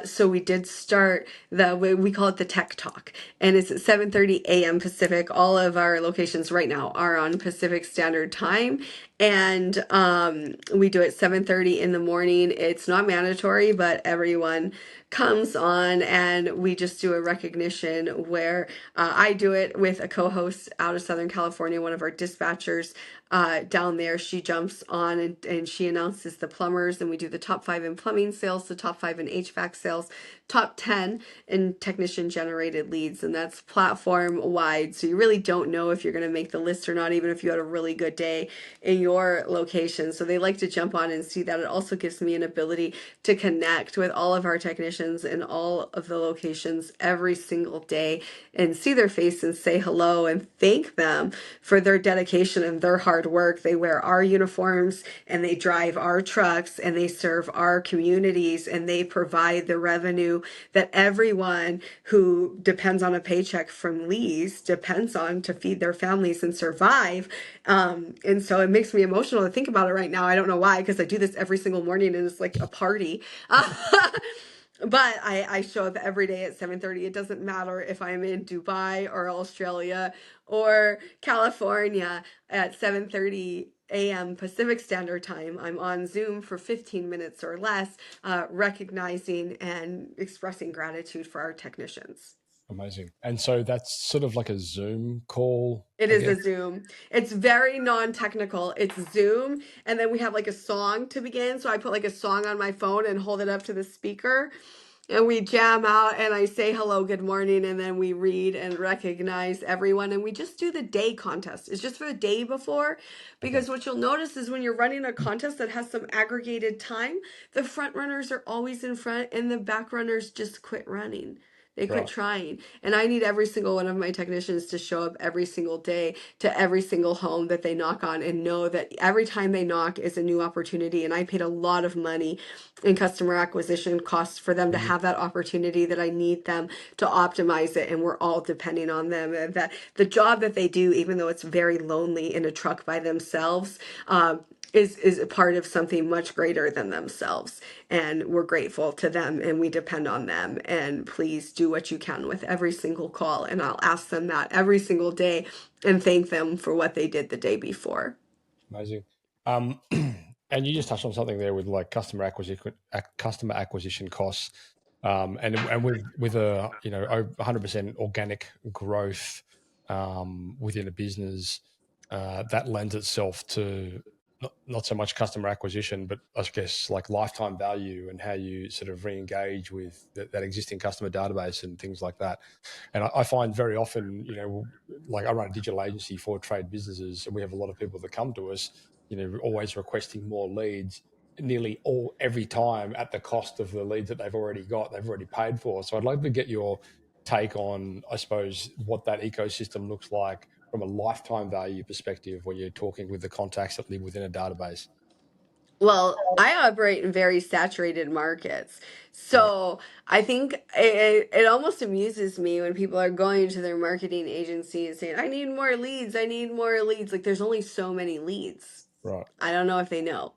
[SPEAKER 1] So we did start the we call it the tech talk, and it's at 7:30 a.m. Pacific. All of our locations right now are on Pacific Standard Time, and we do it 7:30 in the morning. It's not mandatory, but everyone comes on, and we just do a recognition where I do it with a co-host out of Southern California, one of our dispatchers down there. She jumps on and she announces the plumbers, and we do the top 5 in plumbing sales, the top 5 in HVAC sales, top 10 in technician generated leads, and that's platform wide. So you really don't know if you're going to make the list or not, even if you had a really good day in your location. So they like to jump on and see that. It also gives me an ability to connect with all of our technicians in all of the locations every single day and see their face and say hello and thank them for their dedication and their hard work. They wear our uniforms and they drive our trucks and they serve our communities and they provide the revenue that everyone who depends on a paycheck from Lee's depends on to feed their families and survive. And so it makes me emotional to think about it right now. I don't know why, because I do this every single morning and it's like a party. But I show up every day at 7:30. It doesn't matter if I'm in Dubai or Australia or California at 7:30 a.m. Pacific Standard Time. I'm on Zoom for 15 minutes or less, recognizing and expressing gratitude for our technicians.
[SPEAKER 2] Amazing. And so that's sort of like a Zoom call,
[SPEAKER 1] It
[SPEAKER 2] I
[SPEAKER 1] is
[SPEAKER 2] guess.
[SPEAKER 1] a Zoom. It's very non-technical. It's Zoom, and then we have like a song to begin. So I put like a song on my phone and hold it up to the speaker, and we jam out, and I say hello, good morning, and then we read and recognize everyone, and we just do the day contest. It's just for the day before,
[SPEAKER 2] Okay.
[SPEAKER 1] because what you'll notice is when you're running a contest that has some aggregated time, the front runners are always in front, and the back runners just quit running. They quit
[SPEAKER 2] Right.
[SPEAKER 1] trying. And I need every single one of my technicians to show up every single day to every single home that they knock on and know that every time they knock is a new opportunity. And I paid a lot of money in customer acquisition costs for them to
[SPEAKER 2] Mhm.
[SPEAKER 1] have that opportunity, that I need them to optimize it. And we're all depending on them. And that the job that they do, even though it's very lonely in a truck by themselves, is a part of something much greater than themselves, and we're grateful to them and we depend on them. And please do what you can with every single call, and I'll ask them that every single day and thank them for what they did the day before.
[SPEAKER 2] Amazing. And you just touched on something there with like customer acquisition costs, and with a 100% organic growth within a business, that lends itself to not so much customer acquisition, but I guess like lifetime value and how you sort of re-engage with that existing customer database and things like that. And I find very often, like I run a digital agency for trade businesses, and we have a lot of people that come to us, always requesting more leads, nearly every time at the cost of the leads that they've already paid for. So I'd like to get your take on, I suppose, what that ecosystem looks like from a lifetime value perspective when you're talking with the contacts that live within a database.
[SPEAKER 1] Well, I operate in very saturated markets.
[SPEAKER 2] Right.
[SPEAKER 1] So I think it almost amuses me when people are going to their marketing agency and saying, I need more leads. I need more leads. Like, there's only so many leads.
[SPEAKER 2] Right.
[SPEAKER 1] I don't know if they know.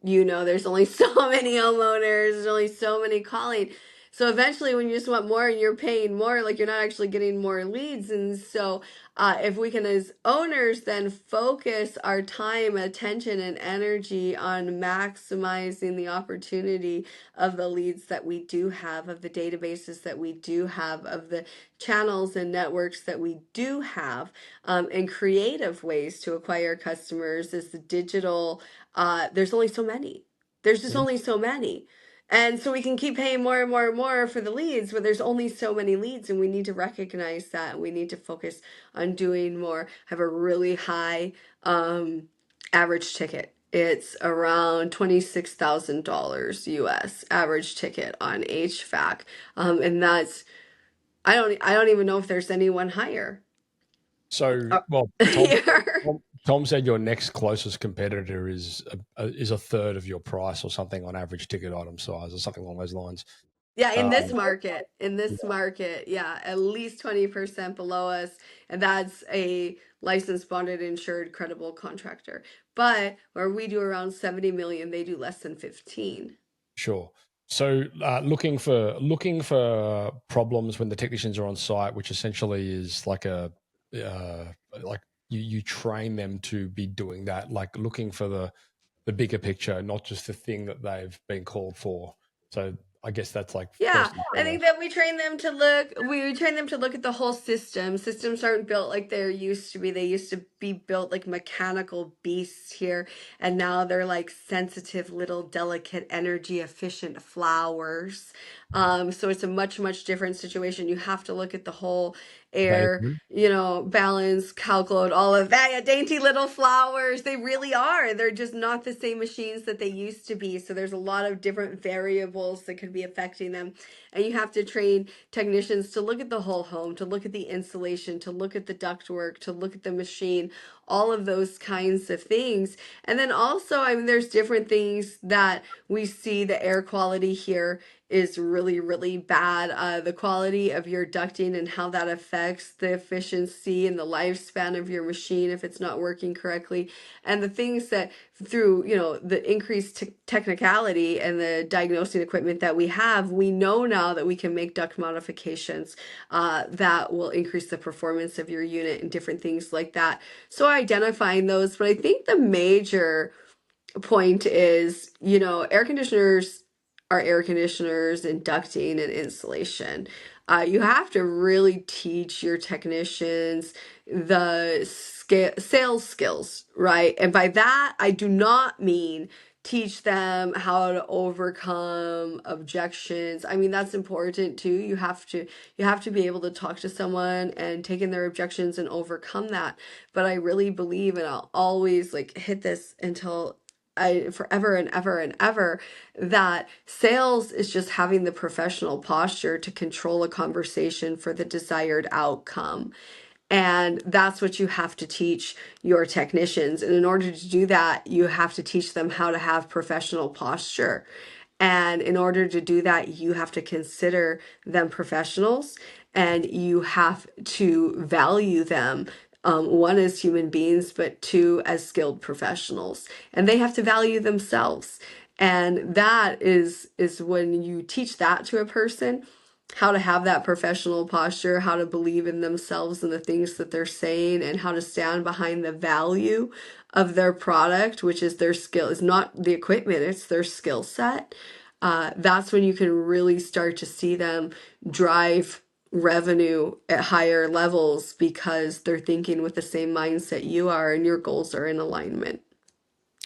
[SPEAKER 1] There's only so many homeowners, there's only so many calling. So eventually, when you just want more and you're paying more, like you're not actually getting more leads. And so, if we can, as owners, then focus our time, attention, and energy on maximizing the opportunity of the leads that we do have, of the databases that we do have, of the channels and networks that we do have, and creative ways to acquire customers, is the digital. There's only so many. There's just
[SPEAKER 2] Mhm.
[SPEAKER 1] only so many. And so we can keep paying more and more and more for the leads, but there's only so many leads, and we need to recognize that, and we need to focus on doing more. Have a really high average ticket. It's around $26,000 US average ticket on HVAC. And that's I don't even know if there's anyone higher.
[SPEAKER 2] So,
[SPEAKER 1] Uh,
[SPEAKER 2] well,
[SPEAKER 1] here.
[SPEAKER 2] Tom said your next closest competitor is a third of your price or something on average ticket item size or something along those lines.
[SPEAKER 1] Yeah,
[SPEAKER 2] Um,
[SPEAKER 1] in this market, yeah, at least 20% below us, and that's a licensed, bonded, insured, credible contractor. But where we do around 70 million, they do less than 15.
[SPEAKER 2] Sure. So, looking for problems when the technicians are on site, which essentially is like uh, like you train them to be doing that, like looking for the bigger picture, not just the thing that they've been called for. So, I guess that's like
[SPEAKER 1] Yeah,
[SPEAKER 2] first and
[SPEAKER 1] I think
[SPEAKER 2] foremost.
[SPEAKER 1] that we train them to look at the whole system. Systems aren't built like they used to be. They used to be built like mechanical beasts here, and now they're like sensitive, little, delicate, energy efficient flowers. So it's a much, much different situation. You have to look at the whole air,
[SPEAKER 2] Vaguely.
[SPEAKER 1] balance, calc load, all of that. Yeah, dainty little flowers. They really are. They're just not the same machines that they used to be. So there's a lot of different variables that could be affecting them. And you have to train technicians to look at the whole home, to look at the insulation, to look at the ductwork, to look at the machine, all of those kinds of things. And then also, I mean, there's different things that we see. The air quality here is really, really bad. The quality of your ducting and how that affects the efficiency and the lifespan of your machine if it's not working correctly. And the things that through, the increased technicality and the diagnosing equipment that we have, we know now that we can make duct modifications that will increase the performance of your unit and different things like that. So identifying those, but I think the major point is, air conditioners are air conditioners and ducting and insulation. You have to really teach your technicians the sales skills, right? And by that, I do not mean teach them how to overcome objections. I mean, that's important too. You have to be able to talk to someone and take in their objections and overcome that. But I really believe, and I'll always like hit this until forever and ever and ever that sales is just having the professional posture to control a conversation for the desired outcome. And that's what you have to teach your technicians. And in order to do that, you have to teach them how to have professional posture. And in order to do that, you have to consider them professionals and you have to value them. One as human beings, but two as skilled professionals. And they have to value themselves. And that is when you teach that to a person, how to have that professional posture, how to believe in themselves and the things that they're saying, and how to stand behind the value of their product, which is their skill. It's not the equipment, it's their skill set. That's when you can really start to see them drive revenue at higher levels because they're thinking with the same mindset you are and your goals are in alignment.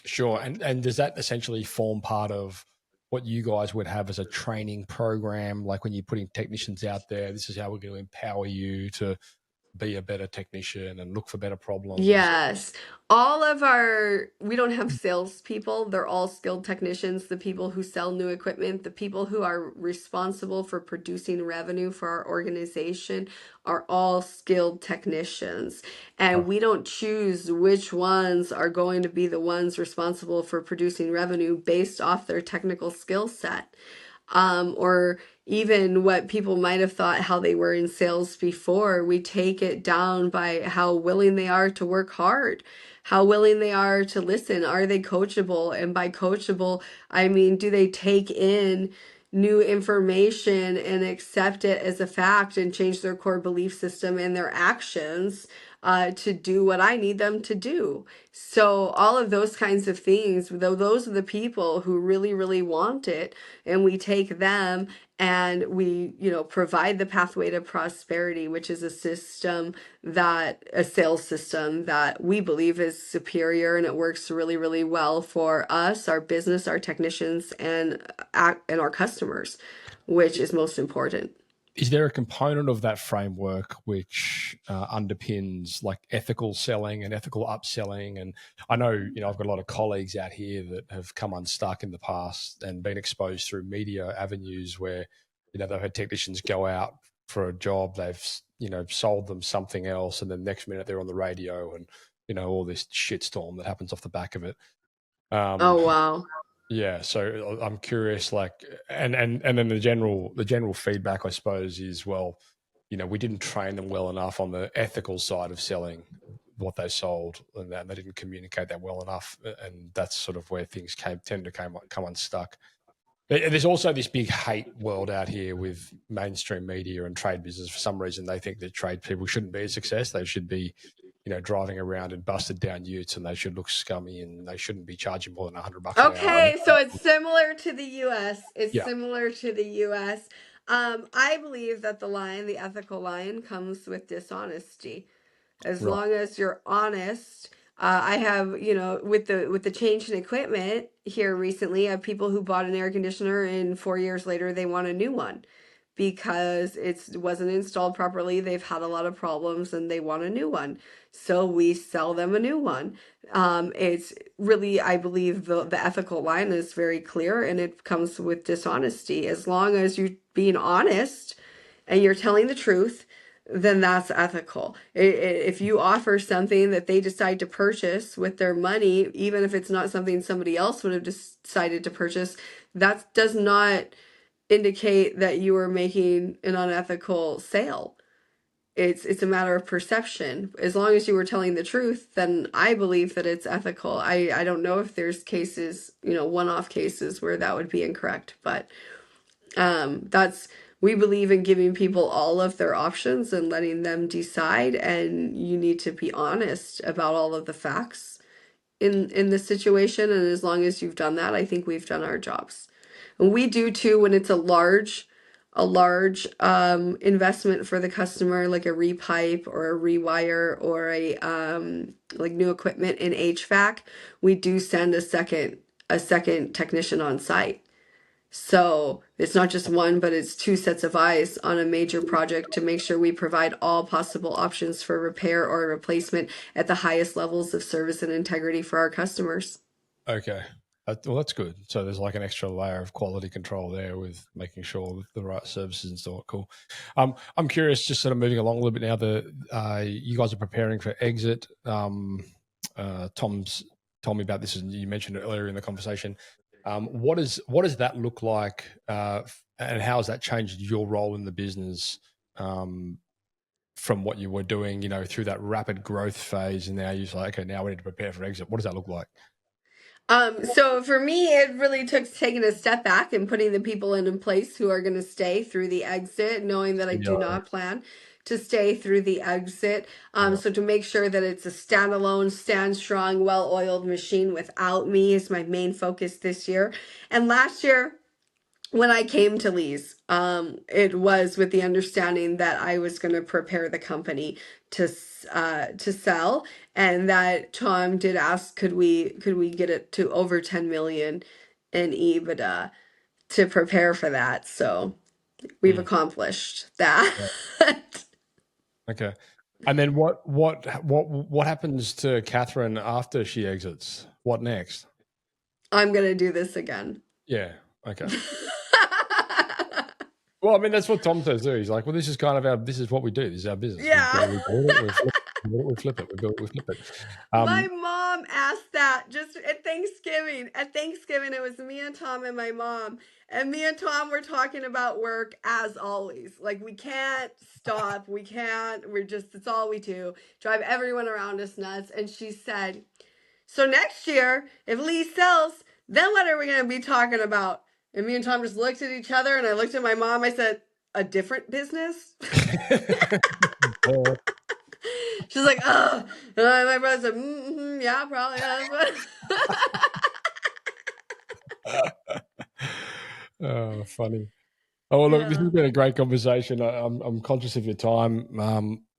[SPEAKER 2] Sure. And does that essentially form part of what you guys would have as a training program? Like when you're putting technicians out there, this is how we're going to empower you to be a better technician and look for better problems.
[SPEAKER 1] Yes. We don't have salespeople. They're all skilled technicians, the people who sell new equipment, the people who are responsible for producing revenue for our organization are all skilled technicians. And
[SPEAKER 2] Oh,
[SPEAKER 1] we don't choose which ones are going to be the ones responsible for producing revenue based off their technical skill set. Or even what people might have thought how they were in sales before. We take it down by how willing they are to work hard, how willing they are to listen. Are they coachable? And by coachable, I mean, do they take in new information and accept it as a fact and change their core belief system and their actions to do what I need them to do? So all of those kinds of things, though, those are the people who really, really want it, and we take them and we, provide the pathway to prosperity, which is a sales system that we believe is superior, and it works really, really well for us, our business, our technicians, and our customers, which is most important.
[SPEAKER 2] is there a component of that framework which underpins like ethical selling and ethical upselling? And I know, I've got a lot of colleagues out here that have come unstuck in the past and been exposed through media avenues where, they've had technicians go out for a job, they've, sold them something else, and then next minute they're on the radio and, all this shitstorm that happens off the back of it. Um,
[SPEAKER 1] Oh, wow.
[SPEAKER 2] yeah, so I'm curious, like, and then the general feedback, I suppose, is, well, we didn't train them well enough on the ethical side of selling what they sold, and they didn't communicate that well enough, and that's sort of where things tend to come unstuck. There's also this big hate world out here with mainstream media and trade business. For some reason, they think that trade people shouldn't be a success. They should be, driving around in busted down utes, and they should look scummy, and they shouldn't be charging more than $100 an hour.
[SPEAKER 1] Okay, so it's similar to the US. It's
[SPEAKER 2] Yeah,
[SPEAKER 1] similar to the US. I believe that the ethical line comes with dishonesty. As
[SPEAKER 2] right.
[SPEAKER 1] long as you're honest. I have, with the change in equipment here recently, I have people who bought an air conditioner and 4 years later they want a new one because it wasn't installed properly. They've had a lot of problems and they want a new one. So we sell them a new one. It's really, I believe the ethical line is very clear and it comes with dishonesty. As long as you're being honest and you're telling the truth, then that's ethical. If you offer something that they decide to purchase with their money, even if it's not something somebody else would have decided to purchase, that does not indicate that you are making an unethical sale. It's a matter of perception. As long as you were telling the truth, then I believe that it's ethical. I don't know if there's cases, one-off cases where that would be incorrect, but that's we believe in giving people all of their options and letting them decide, and you need to be honest about all of the facts in the situation. And as long as you've done that, I think we've done our jobs. And we do too when it's a large investment for the customer, like a repipe or a rewire or a like new equipment in HVAC. We do send a second technician on site. So it's not just one, but it's two sets of eyes on a major project to make sure we provide all possible options for repair or replacement at the highest levels of service and integrity for our customers.
[SPEAKER 2] Okay. Well, that's good. So there's like an extra layer of quality control there with making sure that the right services installed. Cool. I'm curious, just sort of moving along a little bit now. You guys are preparing for exit. Tom's told me about this, and you mentioned it earlier in the conversation. What does that look like, and how has that changed your role in the business from what you were doing, through that rapid growth phase, and now you're like, okay, now we need to prepare for exit. What does that look like?
[SPEAKER 1] So for me, it really took taking a step back and putting the people in place who are going to stay through the exit, knowing that I do
[SPEAKER 2] Yeah,
[SPEAKER 1] not plan to stay through the exit.
[SPEAKER 2] yeah,
[SPEAKER 1] So to make sure that it's a standalone, stand strong, well-oiled machine without me is my main focus this year. And last year, when I came to Lee's, it was with the understanding that I was going to prepare the company to sell, and that Tom did ask, could we get it to over 10 million in EBITDA to prepare for that. So we've
[SPEAKER 2] mm,
[SPEAKER 1] accomplished that.
[SPEAKER 2] yeah. Okay. And then what happens to Kathryn after she exits? What next?
[SPEAKER 1] I'm going to do this again.
[SPEAKER 2] Yeah. Okay. Well, I mean, that's what Tom says too. He's like, well, this is kind of this is what we do. This is our business.
[SPEAKER 1] Yeah.
[SPEAKER 2] We build it, we flip it, we flip it, we build it, we flip it.
[SPEAKER 1] My mom asked that just at Thanksgiving. At Thanksgiving, it was me and Tom and my mom. And me and Tom were talking about work as always. Like, we can't stop. It's all we do. Drive everyone around us nuts. And she said, so next year, if Lee sells, then what are we going to be talking about? And me and Tom just looked at each other, and I looked at my mom. I said, a different business? She's like, oh. And my brother said, yeah, probably does.
[SPEAKER 2] Oh, funny. Oh, well, look, this
[SPEAKER 1] Yeah.
[SPEAKER 2] has been a great conversation. I'm conscious of your time,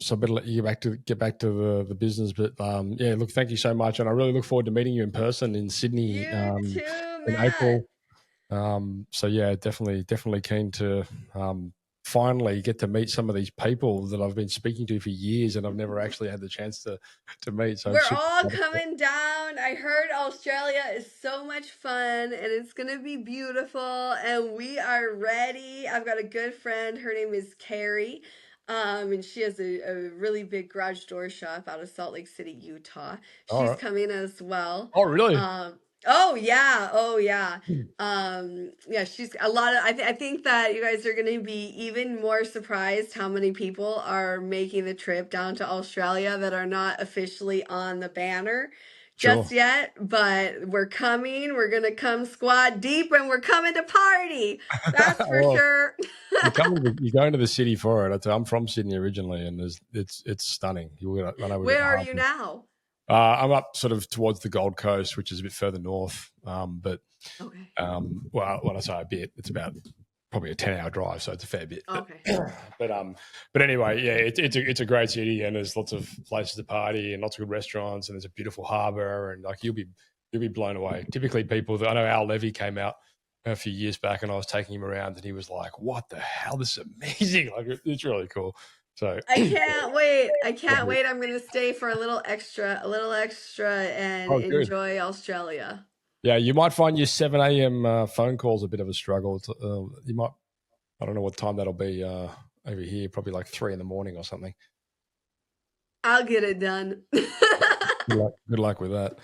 [SPEAKER 2] so I better let you get back to the business. But yeah, look, thank you so much, and I really look forward to meeting you in person in Sydney
[SPEAKER 1] You too,
[SPEAKER 2] in
[SPEAKER 1] Matt.
[SPEAKER 2] April. So yeah, definitely keen to finally get to meet some of these people that I've been speaking to for years, and I've never actually had the chance to meet. So
[SPEAKER 1] we're all coming down. I heard Australia is so much fun, and it's gonna be beautiful, and we are ready. I've got a good friend. Her name is Carrie. And she has a really big garage door shop out of Salt Lake City, Utah.
[SPEAKER 2] All
[SPEAKER 1] She's
[SPEAKER 2] right.
[SPEAKER 1] coming as well.
[SPEAKER 2] Oh, really?
[SPEAKER 1] Oh yeah. Yeah, she's a lot of I think that you guys are going to be even more surprised how many people are making the trip down to Australia that are not officially on the banner
[SPEAKER 2] Sure.
[SPEAKER 1] just yet, but we're coming. We're going to come squad deep, and we're coming to party. That's for
[SPEAKER 2] Well,
[SPEAKER 1] sure.
[SPEAKER 2] you're going to the city for it. I'm from Sydney originally, and it's stunning. I know we've got
[SPEAKER 1] Where
[SPEAKER 2] the
[SPEAKER 1] are you
[SPEAKER 2] harbour.
[SPEAKER 1] now?
[SPEAKER 2] I'm up sort of towards the Gold Coast, which is a bit further north. But
[SPEAKER 1] Okay.
[SPEAKER 2] well, when I say a bit, it's about probably a 10-hour drive, so it's a fair bit.
[SPEAKER 1] Okay.
[SPEAKER 2] But anyway, yeah, it's a great city, and there's lots of places to party and lots of good restaurants, and there's a beautiful harbour, and like you'll be blown away. Typically, I know Al Levy came out a few years back, and I was taking him around, and he was like, "What the hell? This is amazing! Like, it's really cool." So
[SPEAKER 1] I can't wait. I'm going to stay for a little extra and enjoy Australia.
[SPEAKER 2] Yeah, you might find your 7 a.m. Phone calls a bit of a struggle. I don't know what time that'll be over here, probably like 3 a.m. or something.
[SPEAKER 1] I'll get it done.
[SPEAKER 2] Good luck with that.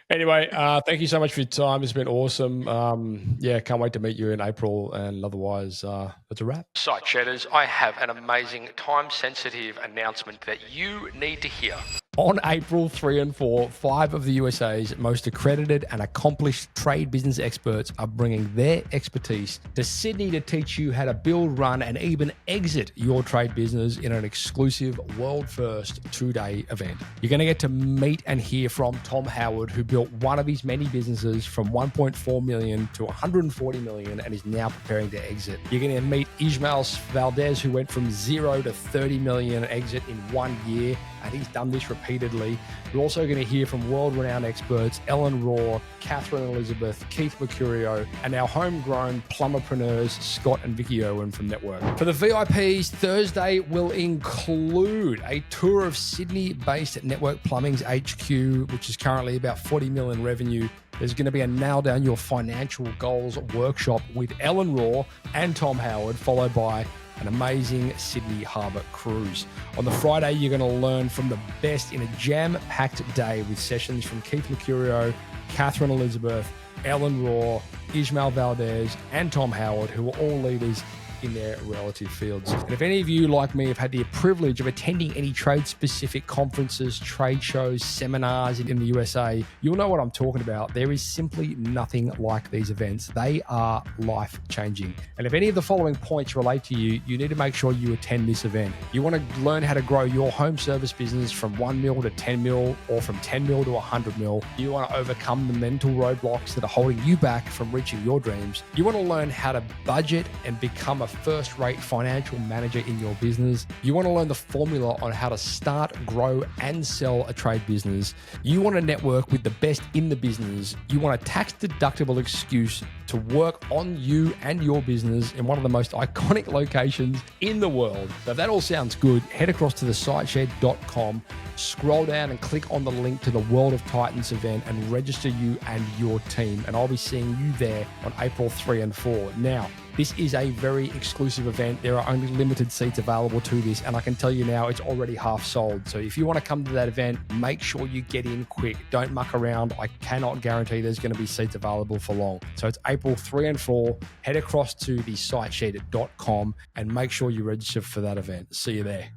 [SPEAKER 2] Anyway, thank you so much for your time. It's been awesome. Yeah, can't wait to meet you in April. And otherwise, that's a wrap. Site Cheddars, I have an amazing time-sensitive announcement that you need to hear. On April 3 and 4, 5 of the USA's most accredited and accomplished trade business experts are bringing their expertise to Sydney to teach you how to build, run, and even exit your trade business in an exclusive world-first 2-day event. You're going to get to meet and hear from Tom Howard, who built one of his many businesses from 1.4 million to 140 million and is now preparing to exit. You're going to meet Ismael Valdez, who went from 0 to 30 million exit in 1 year, and he's done this repeatedly. We're also going to hear from world-renowned experts Ellen Raw, Catherine Elizabeth, Keith Mercurio, and our homegrown plumberpreneurs Scott and Vicky Irwin from Network. For the VIPs, Thursday will include a tour of Sydney-based Network Plumbing's HQ, which is currently about 40 million revenue, There's going to be a Nail Down Your Financial Goals workshop with Ellen Raw and Tom Howard, followed by an amazing Sydney Harbour cruise. On the Friday, you're going to learn from the best in a jam-packed day with sessions from Keith Mercurio, Kathryn Elizabeth, Ellen Raw, Ishmael Valdez, and Tom Howard, who are all leaders in their relative fields. And if any of you, like me, have had the privilege of attending any trade-specific conferences, trade shows, seminars in the USA, you'll know what I'm talking about. There is simply nothing like these events. They are life-changing. And if any of the following points relate to you, you need to make sure you attend this event. You want to learn how to grow your home service business from 1 mil to 10 mil or from 10 mil to 100 mil. You want to overcome the mental roadblocks that are holding you back from reaching your dreams. You want to learn how to budget and become a first-rate financial manager in your business. You want to learn the formula on how to start, grow, and sell a trade business. You want to network with the best in the business. You want a tax-deductible excuse to work on you and your business in one of the most iconic locations in the world. So if that all sounds good, head across to thesiteshed.com, scroll down and click on the link to the World of Titans event and register you and your team. And I'll be seeing you there on April 3 and 4. Now, this is a very exclusive event. There are only limited seats available to this, and I can tell you now it's already half sold. So if you want to come to that event, make sure you get in quick. Don't muck around. I cannot guarantee there's going to be seats available for long. So it's April 3 and 4. Head across to thesiteshed.com and make sure you register for that event. See you there.